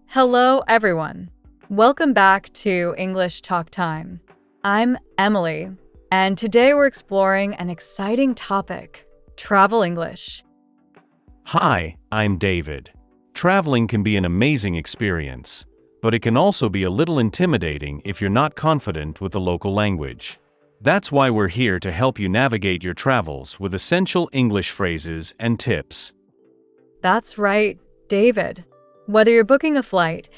Hello, everyone. Welcome back to English Talk Time. I'm Emily, and today we're exploring an exciting topic, travel English. Hi, I'm David. Traveling can be an amazing experience, but it can also be a little intimidating if you're not confident with the local language. That's why we're here to help you navigate your travels with essential English phrases and tips. That's right, David. Whether you're booking a flight,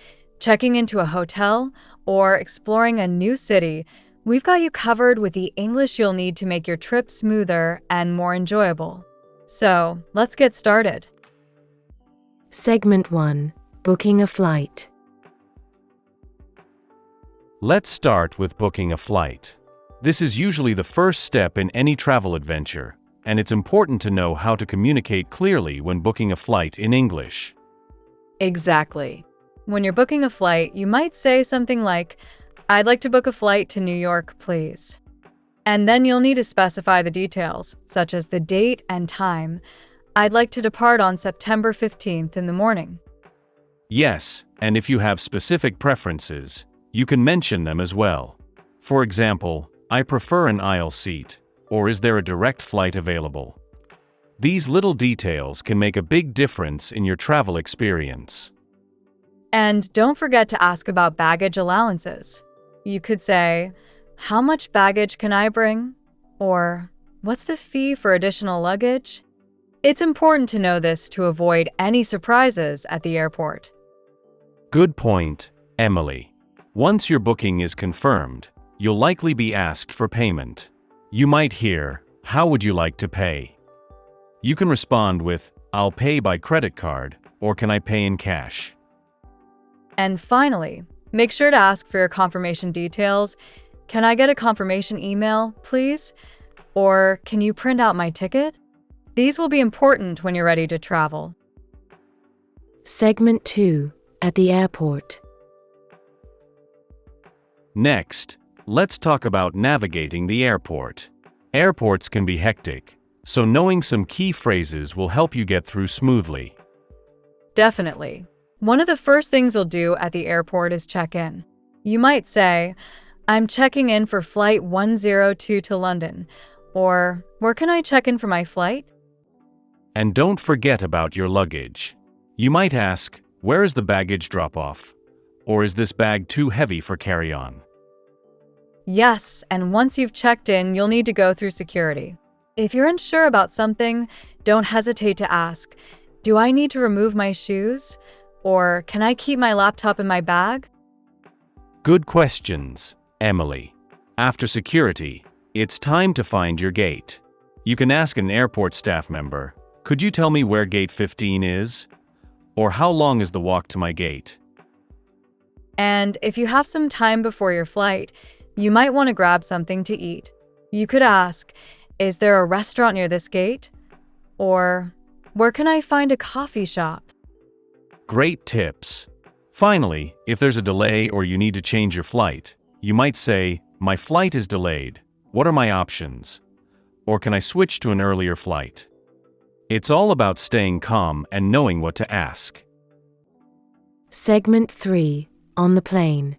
checking into a hotel, or exploring a new city, we've got you covered with the English you'll need to make your trip smoother and more enjoyable. So, let's get started. Segment 1. Booking a flight. Let's start with booking a flight. This is usually the first step in any travel adventure, and it's important to know how to communicate clearly when booking a flight in English. Exactly. When you're booking a flight, you might say something like, "I'd like to book a flight to New York, please." And then you'll need to specify the details, such as the date and time. "I'd like to depart on September 15th in the morning." Yes, and if you have specific preferences, you can mention them as well. For example, "I prefer an aisle seat," or "Is there a direct flight available?" These little details can make a big difference in your travel experience. And don't forget to ask about baggage allowances. You could say, "How much baggage can I bring?" Or, "What's the fee for additional luggage?" It's important to know this to avoid any surprises at the airport. Good point, Emily. Once your booking is confirmed, you'll likely be asked for payment. You might hear, "How would you like to pay?" You can respond with, "I'll pay by credit card," or "Can I pay in cash?" And finally, make sure to ask for your confirmation details. "Can I get a confirmation email, please?" Or, "Can you print out my ticket?" These will be important when you're ready to travel. Segment 2. At the airport. Next, let's talk about navigating the airport. Airports can be hectic, so knowing some key phrases will help you get through smoothly. Definitely. One of the first things you'll do at the airport is check in. You might say, "I'm checking in for flight 102 to London," or, "Where can I check in for my flight?" And don't forget about your luggage. You might ask, "Where is the baggage drop-off?" Or, "Is this bag too heavy for carry-on?" Yes, and once you've checked in, you'll need to go through security. If you're unsure about something, don't hesitate to ask, "Do I need to remove my shoes?" Or, "Can I keep my laptop in my bag?" Good questions, Emily. After security, it's time to find your gate. You can ask an airport staff member, "Could you tell me where gate 15 is?" Or, "How long is the walk to my gate?" And if you have some time before your flight, you might want to grab something to eat. You could ask, "Is there a restaurant near this gate?" Or, "Where can I find a coffee shop?" Great tips. Finally, if there's a delay or you need to change your flight, you might say, "My flight is delayed. What are my options?" Or, "Can I switch to an earlier flight?" It's all about staying calm and knowing what to ask. Segment 3. On the plane.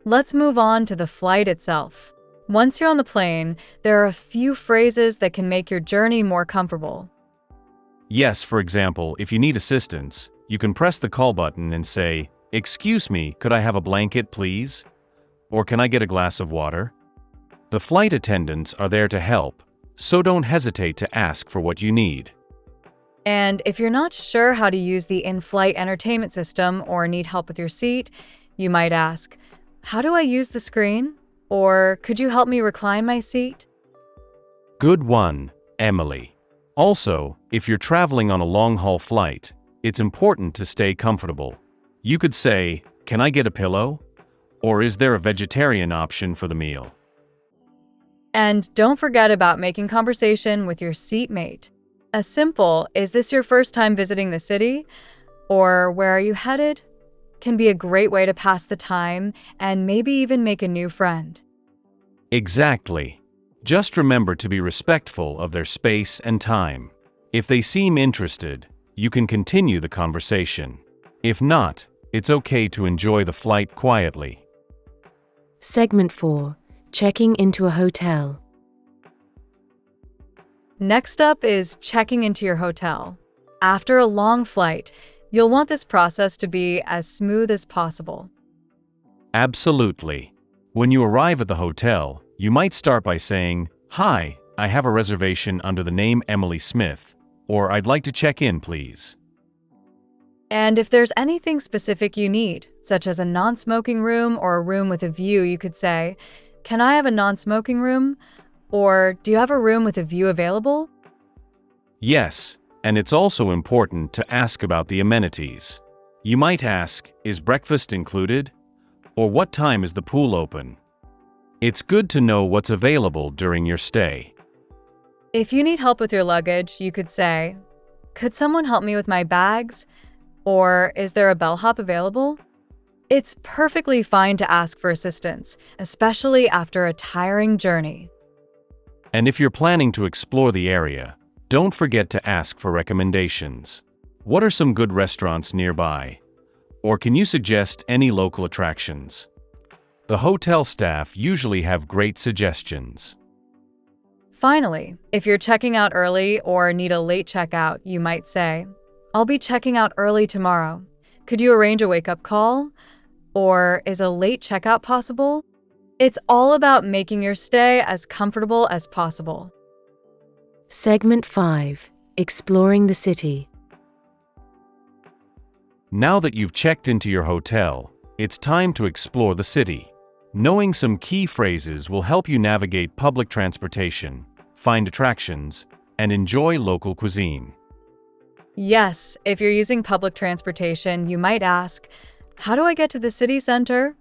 Let's move on to the flight itself. Once you're on the plane, there are a few phrases that can make your journey more comfortable. Yes, for example, if you need assistance, you can press the call button and say, "Excuse me, could I have a blanket, please?" Or, "Can I get a glass of water?" The flight attendants are there to help, so don't hesitate to ask for what you need. And if you're not sure how to use the in-flight entertainment system or need help with your seat, you might ask, "How do I use the screen?" Or, "Could you help me recline my seat?" Good one, Emily. Also, if you're traveling on a long-haul flight, it's important to stay comfortable. You could say, "Can I get a pillow?" Or, "Is there a vegetarian option for the meal?" And don't forget about making conversation with your seatmate. A simple, "Is this your first time visiting the city?" Or, "Where are you headed?" can be a great way to pass the time and maybe even make a new friend. Exactly. Just remember to be respectful of their space and time. If they seem interested, you can continue the conversation. If not, it's okay to enjoy the flight quietly. Segment 4. Checking into a hotel. Next up is checking into your hotel. After a long flight, you'll want this process to be as smooth as possible. Absolutely. When you arrive at the hotel, you might start by saying, "Hi, I have a reservation under the name Emily Smith," or "I'd like to check in, please." And if there's anything specific you need, such as a non-smoking room or a room with a view, you could say, "Can I have a non-smoking room?" Or, "Do you have a room with a view available?" Yes, and it's also important to ask about the amenities. You might ask, "Is breakfast included?" Or "What time is the pool open?" It's good to know what's available during your stay. If you need help with your luggage, you could say, "Could someone help me with my bags?" Or, "Is there a bellhop available?" It's perfectly fine to ask for assistance, especially after a tiring journey. And if you're planning to explore the area, don't forget to ask for recommendations. What are some good restaurants nearby? Or can you suggest any local attractions? The hotel staff usually have great suggestions. Finally, if you're checking out early or need a late checkout, you might say, "I'll be checking out early tomorrow. Could you arrange a wake-up call?" Or, "Is a late checkout possible?" It's all about making your stay as comfortable as possible. Segment 5. Exploring the city. Now that you've checked into your hotel, it's time to explore the city. Knowing some key phrases will help you navigate public transportation, find attractions, and enjoy local cuisine. Yes, if you're using public transportation, you might ask, "How do I get to the city center?"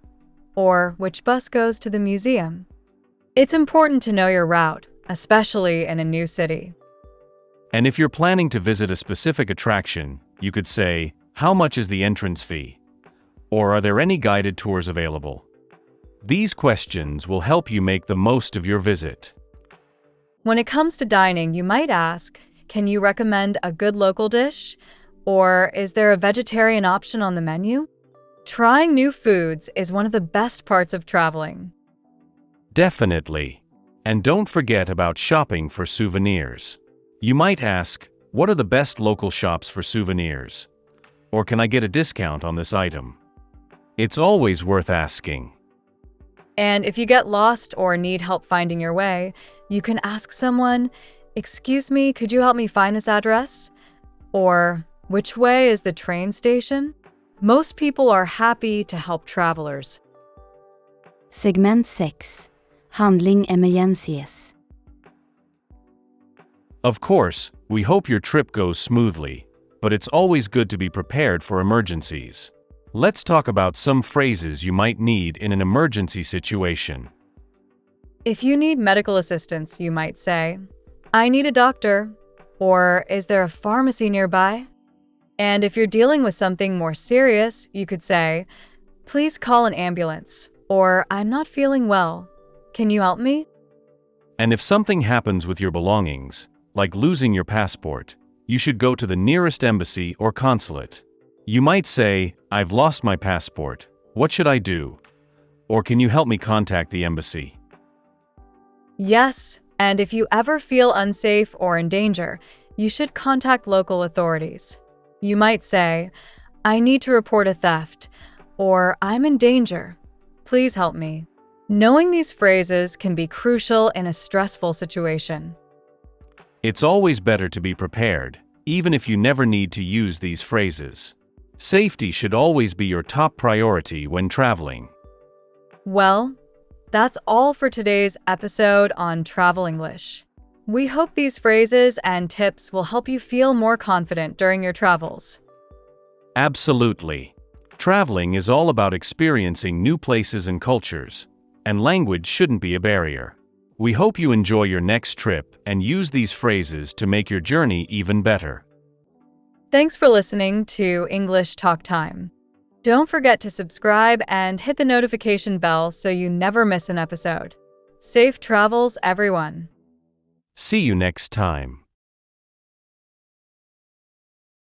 Or, "Which bus goes to the museum?" It's important to know your route, especially in a new city. And if you're planning to visit a specific attraction, you could say, "How much is the entrance fee?" Or, "Are there any guided tours available?" These questions will help you make the most of your visit. When it comes to dining, you might ask, "Can you recommend a good local dish?" Or, "Is there a vegetarian option on the menu?" Trying new foods is one of the best parts of traveling. Definitely. And don't forget about shopping for souvenirs. You might ask, "What are the best local shops for souvenirs?" Or, "Can I get a discount on this item?" It's always worth asking. And if you get lost or need help finding your way, you can ask someone, "Excuse me, could you help me find this address?" Or, "Which way is the train station?" Most people are happy to help travelers. Segment 6. Handling emergencies. Of course, we hope your trip goes smoothly, but it's always good to be prepared for emergencies. Let's talk about some phrases you might need in an emergency situation. If you need medical assistance, you might say, "I need a doctor," or "Is there a pharmacy nearby?" And if you're dealing with something more serious, you could say, "Please call an ambulance," or "I'm not feeling well. Can you help me?" And if something happens with your belongings, like losing your passport, you should go to the nearest embassy or consulate. You might say, "I've lost my passport. What should I do?" Or, "Can you help me contact the embassy?" Yes, and if you ever feel unsafe or in danger, you should contact local authorities. You might say, "I need to report a theft," or "I'm in danger. Please help me." Knowing these phrases can be crucial in a stressful situation. It's always better to be prepared, even if you never need to use these phrases. Safety should always be your top priority when traveling. Well, that's all for today's episode on Travel English. We hope these phrases and tips will help you feel more confident during your travels. Absolutely. Traveling is all about experiencing new places and cultures, and language shouldn't be a barrier. We hope you enjoy your next trip and use these phrases to make your journey even better. Thanks for listening to English Talk Time. Don't forget to subscribe and hit the notification bell so you never miss an episode. Safe travels, everyone. See you next time.